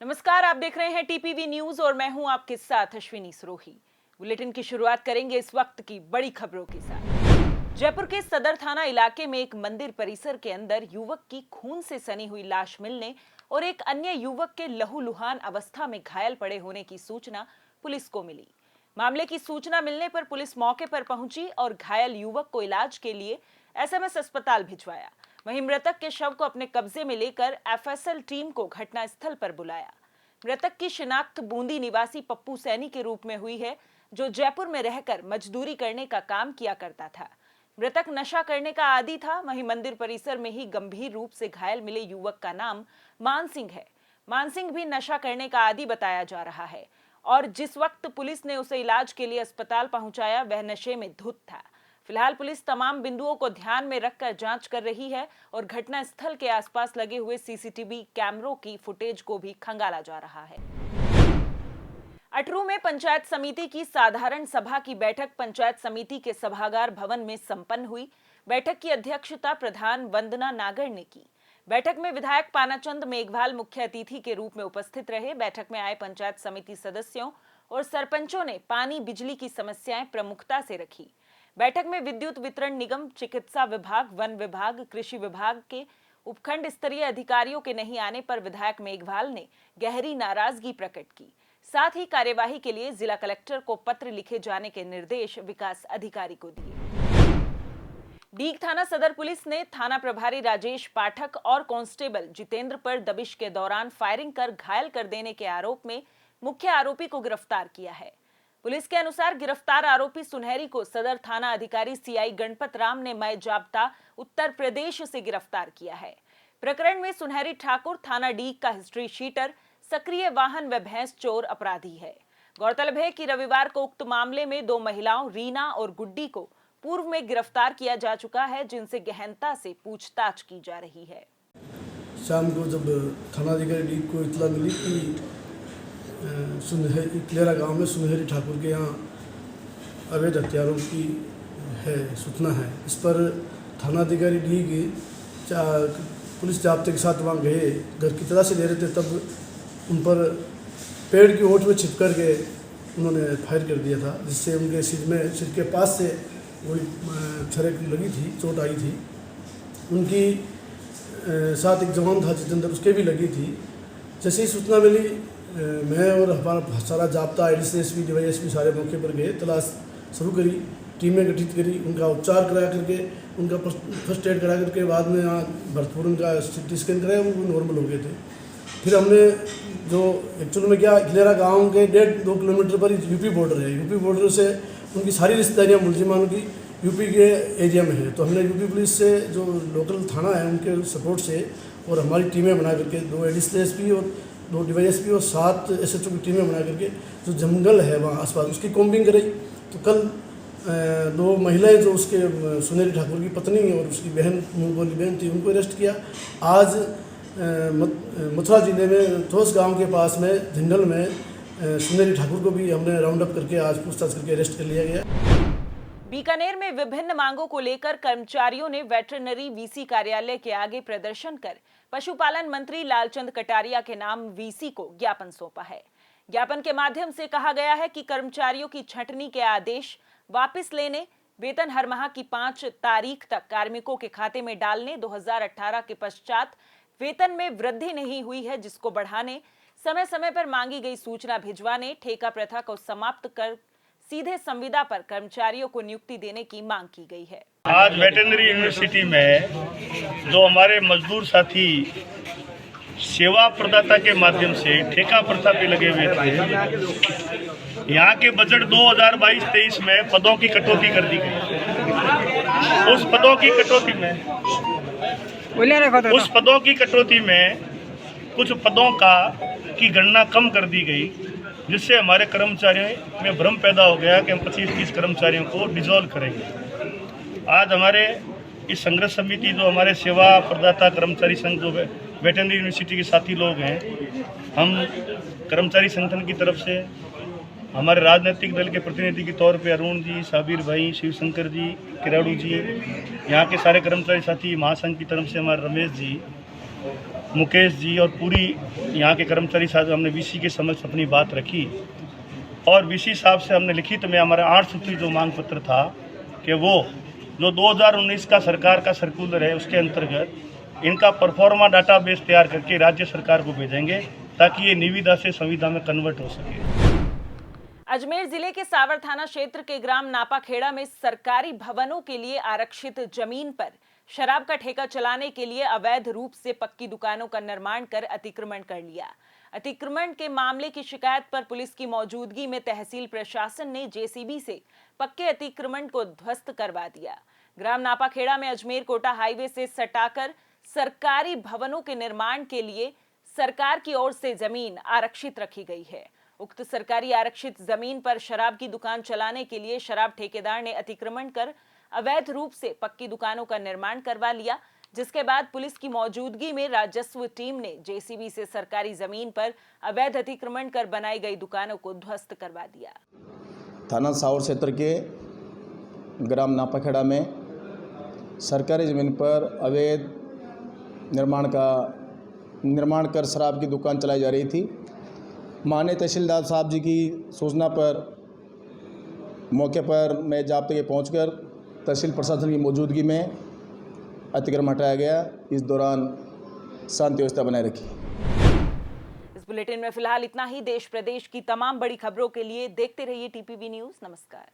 नमस्कार, आप देख रहे हैं टीपीवी न्यूज और मैं हूं आपके साथ अश्विनी सरोही। बुलेटिन की शुरुआत करेंगे इस वक्त की बड़ी खबरों के साथ। जयपुर के सदर थाना इलाके में एक मंदिर परिसर के अंदर युवक की खून से सनी हुई लाश मिलने और एक अन्य युवक के लहूलुहान अवस्था में घायल पड़े होने की सूचना पुलिस को मिली। मामले की सूचना मिलने पर पुलिस मौके पर पहुंची और घायल युवक को इलाज के लिए एसएमएस अस्पताल भिजवाया। वहीं मृतक के शव को अपने कब्जे में लेकर एफएसएल टीम को घटनास्थल पर बुलाया। मृतक की शिनाख्त बूंदी निवासी पप्पू सैनी के रूप में हुई है, जो जयपुर में रहकर मजदूरी करने का काम किया करता था। मृतक नशा करने का आदी था। वहीं मंदिर परिसर में ही गंभीर रूप से घायल मिले युवक का नाम मान सिंह है। मान सिंह भी नशा करने का आदी बताया जा रहा है और जिस वक्त पुलिस ने उसे इलाज के लिए अस्पताल पहुंचाया वह नशे में धुत था। फिलहाल पुलिस तमाम बिंदुओं को ध्यान में रखकर जांच कर रही है और घटनास्थल के आसपास लगे हुए सीसीटीवी कैमरों की फुटेज को भी खंगाला जा रहा है। अटरू में पंचायत समिति की साधारण सभा की बैठक पंचायत समिति के सभागार भवन में संपन्न हुई। बैठक की अध्यक्षता प्रधान वंदना नागर ने की। बैठक में विधायक पानाचंद मेघवाल मुख्य अतिथि के रूप में उपस्थित रहे। बैठक में आए पंचायत समिति सदस्यों और सरपंचों ने पानी बिजली की समस्याएं प्रमुखता से रखी। बैठक में विद्युत वितरण निगम, चिकित्सा विभाग, वन विभाग, कृषि विभाग के उपखंड स्तरीय अधिकारियों के नहीं आने पर विधायक मेघवाल ने गहरी नाराजगी प्रकट की। साथ ही कार्यवाही के लिए जिला कलेक्टर को पत्र लिखे जाने के निर्देश विकास अधिकारी को दिए। डीग थाना सदर पुलिस ने थाना प्रभारी राजेश पाठक और कांस्टेबल जितेंद्र पर दबिश के दौरान फायरिंग कर घायल कर देने के आरोप में मुख्य आरोपी को गिरफ्तार किया है। पुलिस के अनुसार गिरफ्तार आरोपी सुनहरी को सदर थाना अधिकारी सीआई गणपत राम ने मय जाब्ता उत्तर प्रदेश से गिरफ्तार किया है। प्रकरण में सुनहरी ठाकुर थाना डीग का हिस्ट्री शीटर, सक्रिय वाहन व भैंस चोर अपराधी है। गौरतलब है कि रविवार को उक्त मामले में 2 महिलाओं रीना और गुड्डी को पूर्व में गिरफ्तार किया जा चुका है, जिनसे गहनता से पूछताछ की जा रही है। शाम को जब थानाधिकारी डीग को इतला मिली कि क्लेरा गांव में सुनहरी ठाकुर के यहाँ अवैध हथियारों की सूचना है, इस पर थानाधिकारी डीग पुलिस जाब्ते के साथ वहाँ गए, घर की तलाशी ले रहे थे, तब उन पर पेड़ की ओट में छिप कर के उन्होंने फायर कर दिया था, जिससे उनके सिर के पास से गोली छरेक लगी थी, चोट आई थी। उनकी साथ एक जवान था जितेंद्र, उसके भी लगी थी। जैसे ही सूचना मिली मैं और हमारा सारा जाब्ता एडिशनल एसपी, डीवाईएसपी सारे मौके पर गए, तलाश शुरू करी, टीमें गठित करी, उनका उपचार करा करके, उनका फर्स्ट एड करा करके बाद में यहाँ भरतपुर उनका CT स्कैन कराया, वो नॉर्मल हो गए थे। फिर हमने जो एक्चुअल में क्या, क्लेरा गांव के 1.5-2 किलोमीटर पर यूपी बॉर्डर है। यूपी बॉर्डर से उनकी सारी रिश्तेदारियाँ मुलजिमानों की यूपी के एरिया में है। तो हमने यूपी पुलिस से जो लोकल थाना है उनके सपोर्ट से और हमारी टीमें बना करके 2 एडिशनल एसपी और 2 डीवाईएसपी और 7 SHO की टीमें बना करके जो जंगल है वहाँ आसपास उसकी कॉम्बिंग कराई। तो कल 2 महिलाएं जो उसके सुनहरी ठाकुर की पत्नी और उसकी बहन, मुँह बोली बहन थी, उनको अरेस्ट किया। आज मथुरा जिले में ठोस गांव के पास में जंगल में सुनहरी ठाकुर को भी हमने राउंड अप करके आज पूछताछ करके अरेस्ट कर लिया गया। बीकानेर में विभिन्न मांगों को लेकर कर्मचारियों ने वेटरनरी वीसी कार्यालय के आगे प्रदर्शन कर पशुपालन मंत्री लालचंद कटारिया के नाम वीसी को ज्ञापन सौंपा है। ज्ञापन के माध्यम से कहा गया है कि कर्मचारियों की छंटनी के आदेश वापस लेने, वेतन हर माह की 5 तारीख तक कार्मिकों के खाते में डालने, 2018 के पश्चात वेतन में वृद्धि नहीं हुई है जिसको बढ़ाने, समय समय पर मांगी गई सूचना भिजवाने, ठेका प्रथा को समाप्त कर सीधे संविदा पर कर्मचारियों को नियुक्ति देने की मांग की गई है। आज वेटरनरी यूनिवर्सिटी में जो हमारे मजदूर साथी सेवा प्रदाता के माध्यम से ठेका प्रथा पे लगे हुए थे, यहाँ के बजट 2022-23 में पदों की कटौती कर दी गई। उस पदों की कटौती में कुछ पदों की गणना कम कर दी गई, जिससे हमारे कर्मचारियों में भ्रम पैदा हो गया कि हम 25-30 कर्मचारियों को डिसॉल्व करेंगे। आज हमारे इस संघर्ष समिति जो हमारे सेवा प्रदाता कर्मचारी संघ जो वेटरनरी यूनिवर्सिटी के साथी लोग हैं, हम कर्मचारी संगठन की तरफ से हमारे राजनीतिक दल के प्रतिनिधि के तौर पे अरुण जी, साबिर भाई, शिवशंकर जी, किराड़ू जी, यहाँ के सारे कर्मचारी साथी महासंघ की तरफ से हमारे रमेश जी, मुकेश जी और पूरी यहाँ के कर्मचारी साथ हमने वीसी के समक्ष अपनी बात रखी और वीसी साहब से हमने लिखित में हमारा 8 सूत्री जो मांग पत्र था कि वो जो 2019 का सरकार का सर्कुलर है उसके अंतर्गत इनका परफॉर्मा डाटाबेस तैयार करके राज्य सरकार को भेजेंगे ताकि ये निविदा से संविदा में कन्वर्ट हो सके। अजमेर जिले के सावर थाना क्षेत्र के ग्राम नापाखेड़ा में सरकारी भवनों के लिए आरक्षित जमीन पर शराब का ठेका चलाने के लिए अवैध रूप से पक्की दुकानों का निर्माण कर अतिक्रमण कर लिया। अतिक्रमण के मामले की शिकायत पर पुलिस की मौजूदगी में तहसील प्रशासन ने जेसीबी से पक्के अतिक्रमण को ध्वस्त करवा दिया। ग्राम नापाखेड़ा में अजमेर कोटा हाईवे से सटाकर सरकारी भवनों के निर्माण के लिए सरकार की ओर से जमीन आरक्षित रखी गई है। उक्त सरकारी आरक्षित जमीन पर शराब की दुकान चलाने के लिए शराब ठेकेदार ने अतिक्रमण कर अवैध रूप से पक्की दुकानों का निर्माण करवा लिया, जिसके बाद पुलिस की मौजूदगी में राजस्व टीम ने जेसीबी से सरकारी जमीन पर अवैध अतिक्रमण कर बनाई गई दुकानों को ध्वस्त करवा दिया। थाना सावर क्षेत्र के ग्राम नापाखेड़ा में सरकारी ज़मीन पर अवैध निर्माण कर शराब की दुकान चलाई जा रही थी। माननीय तहसीलदार साहब जी की सूचना पर मौके पर मैं जाब्ते के पहुंचकर तहसील प्रशासन की मौजूदगी में अतिक्रमण हटाया गया। इस दौरान शांति व्यवस्था बनाए रखी। इस बुलेटिन में फिलहाल इतना ही। देश प्रदेश की तमाम बड़ी खबरों के लिए देखते रहिए टीपीवी न्यूज़। नमस्कार।